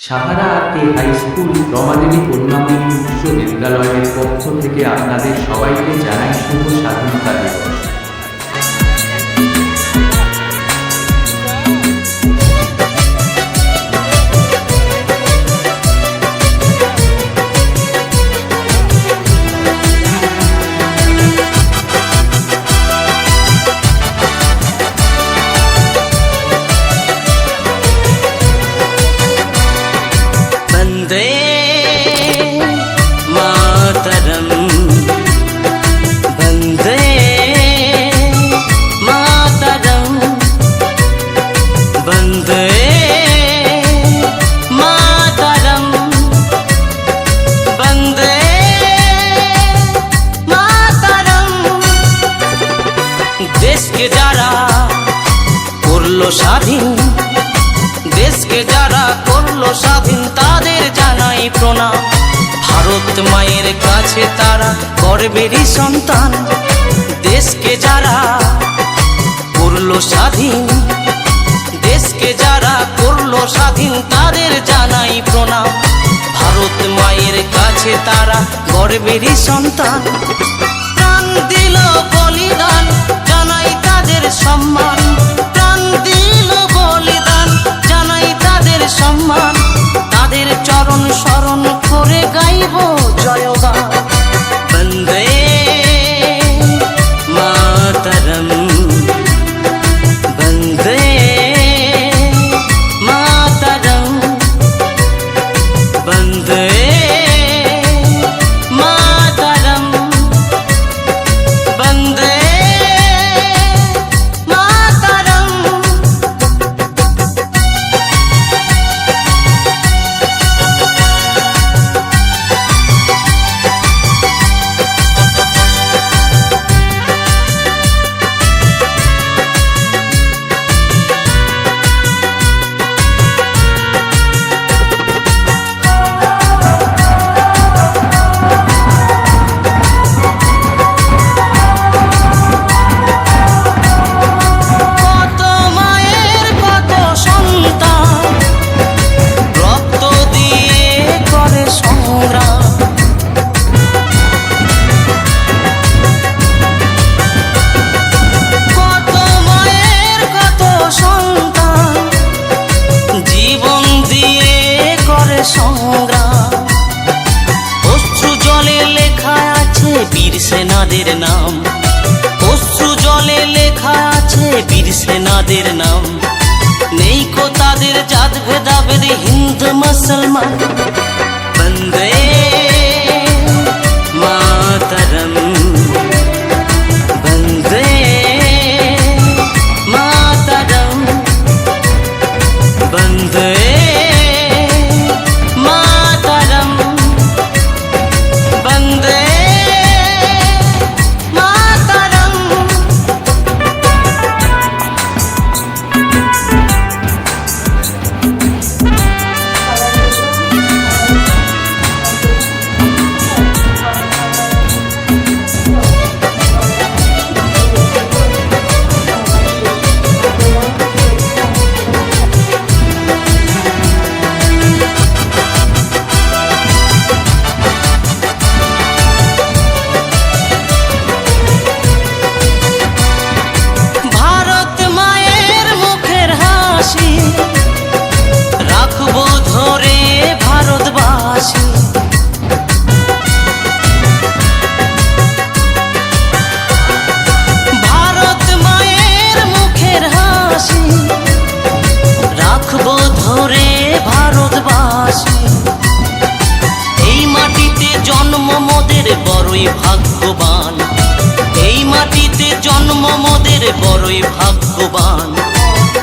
Sahara আরকে high school Rama Devi কন্যাময়ী উচ্চ বিদ্যালয়ের পক্ষ থেকে আপনাদের সবাইকে জানাই শুভ স্বাধীনতা দিবস। দেশকে যারা করলো স্বাধীন, দেশকে যারা করলো স্বাধীন তাদের জানাই প্রণাম। ভারত মায়ের কাছে তারা গর্বেরই সন্তান। দেশকে যারা করলো স্বাধীন, দেশকে যারা করলো স্বাধীন তাদের জানাই প্রণাম। ভারত মায়ের কাছে তারা গর্বেরই সন্তান। প্রাণ দিল বলিদান জানাই তাদের সম্মান, প্রাণ দিল বলিদান জানাই তাদের সম্মান। তাদের চরণ স্মরণ করে গাইব জয়গান। বন্দে মাতরম, বন্দে মাতরম, বন্দে সংগ্রাম। অশ্রু জলে লেখা আছে বীর সেনাদের নাম, অশ্রু জলে লেখা আছে বীর সেনাদের নাম। নেই কো তাদের জাত ভেদাভেদ হিন্দু মুসলমান। বন্দে মাতরম, বন্দে মাতরম, বন্দে রাখবো ধরে ভারতবাসী। ভারত মায়ের মুখের হাসি রাখবো ধরে ভারতবাসী। এই মাটিতে জন্ম মোদের বড়ই ভাগ্যবান, এই মাটিতে জন্ম মোদের বড়ই ভাগ্যবান।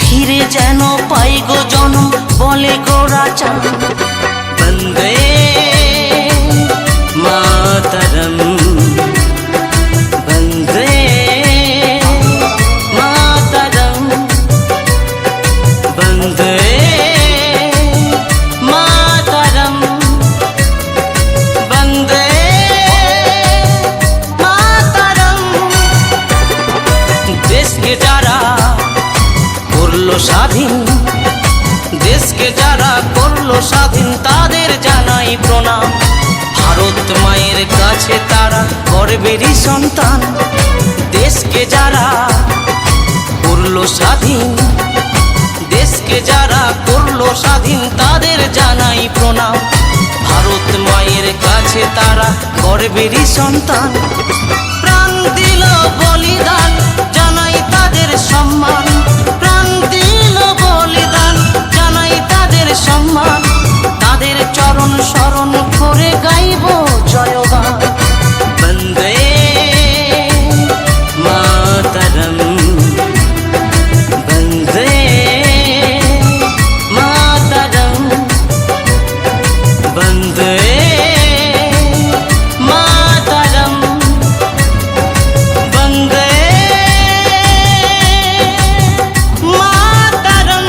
ফিরে যেন পাই গো জন্ম বলে গোরা চান। বন্দে মাতরম, বন্দে মাতরম, বন্দে মাতরম, বন্দে মাতরম। দেশকে যারা করলো স্বাধীন, দেশকে যারা করলো স্বাধীন স্বাধীন তাদের জানাই প্রণাম। ভারত মায়ের কাছে তারা গর্বেরই সন্তান। দেশকে যারা করলো স্বাধীন, দেশকে যারা করলো স্বাধীন তাদের জানাই প্রণাম। ভারত মায়ের কাছে তারা গর্বেরই সন্তান। প্রাণ দিল বলিদান জানাই তাদের সম্মান। প্রাণ দিল বলিদান জানাই তাদের সম্মান। তাদের চরণ স্মরণ করে গাইব জয়গান। বন্দে মাতরম, বন্দে মাতরম, বন্দে মাতরম, বন্দে মাতরম।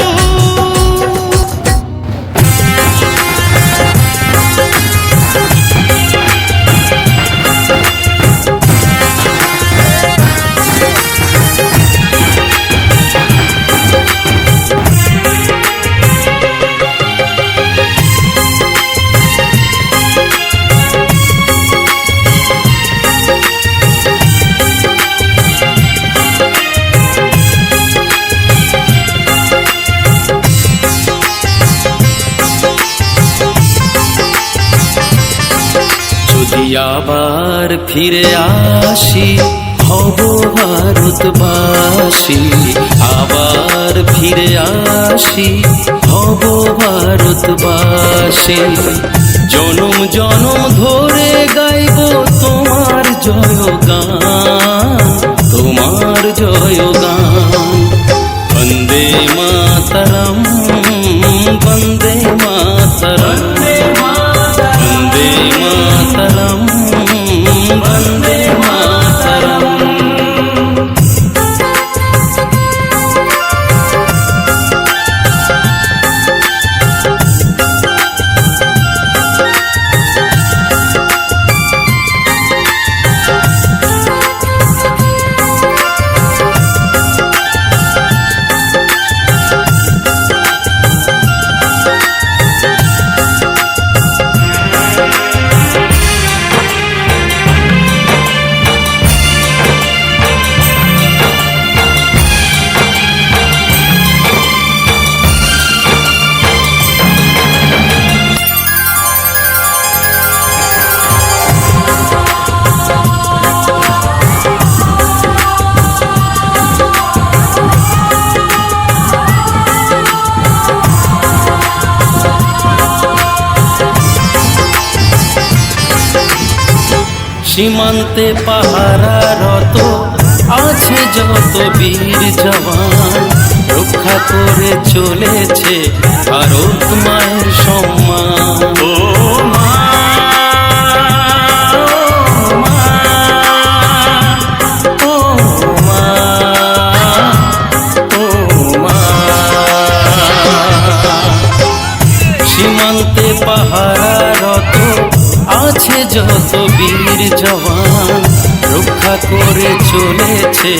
যদি আবার ফিরে আসি হব ভারতবাসী, আবার ফিরে আসি হব ভারতবাসী। জনম জনম ধরে গাইব তোমার জয়গান, তোমার জয়গান। বন্দে মাতরম, বন্দে মাতরম, বন্দে মাতরম, বন্দে মাতরম। সীমান্তে পাহারারত আছে যত বীর জওয়ান, রক্ষা করে চলেছে ভারত মায়ের সম্মান। ও মা, ও মা, ও মা। সীমান্তে পাহারারত আছে যত বীর জওয়ান, রক্ষা করে চলেছে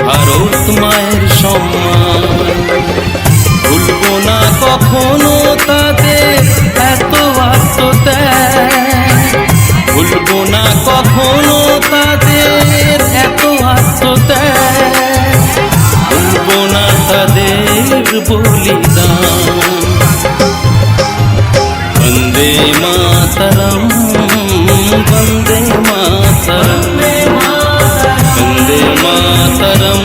ভারত মায়ের সম্মান। ভুলবো না কখনো তাদের এত আত্মত্যাগ, ভুলবো না কখনো তাদের এত আত্মত্যাগ, ভুলবো না তাদের বলিদান। বন্দে মাতরম, বন্দে মাতরম, বন্দে মাতরম,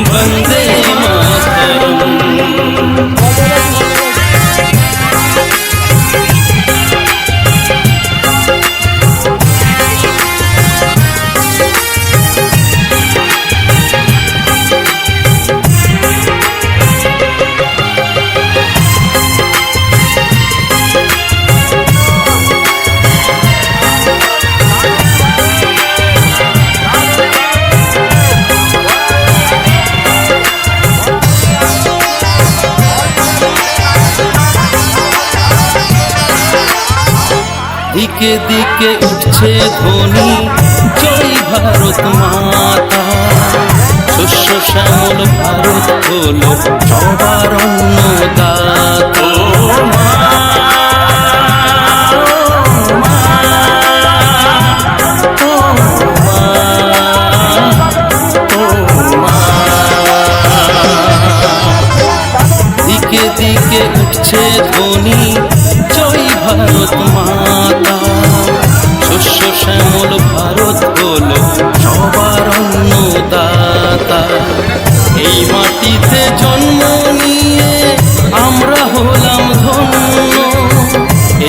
বন্দে মাতরম। দিকে দিকে উঠছে ধ্বনি জয় ভারত মাতা। শস্য শ্যামল ভারত হলো সবার অন্নদাতা। ধ্বনি জয় ভারত মাতা। শস্য শ্যামল ভারত হলো সবার অন্নদাতা। এই মাটিতে জন্ম নিয়ে আমরা হলাম ধন্য,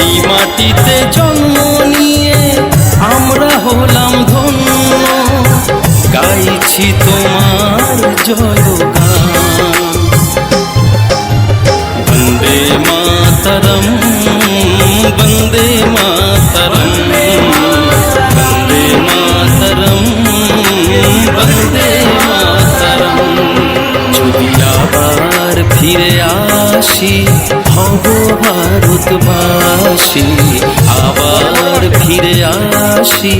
এই মাটিতে জন্ম নিয়ে আমরা হলাম ধন্য। গাইছি তোমার জয়গান। বন্দে মাতরম, বন্দে মাতরম, বন্দে মাতরম, বন্দে মাতরম। যদি আবার ফিরে আসি হব ভারতবাসী, আবার ফিরে আসি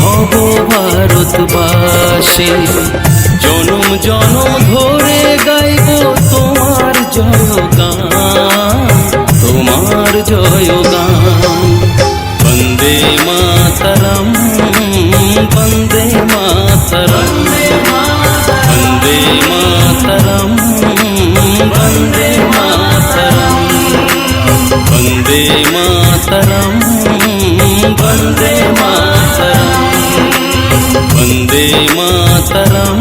হব ভারতবাসী। জনম জনম ধরে গাইব তোমার জয়গান, তোমার জয়গান। বন্দে মাতরম, বন্দে মাতরম, বন্দে মাতরম, বন্দে মাতরম, বন্দে মাতরম, বন্দে মাতরম, বন্দে মাতরম।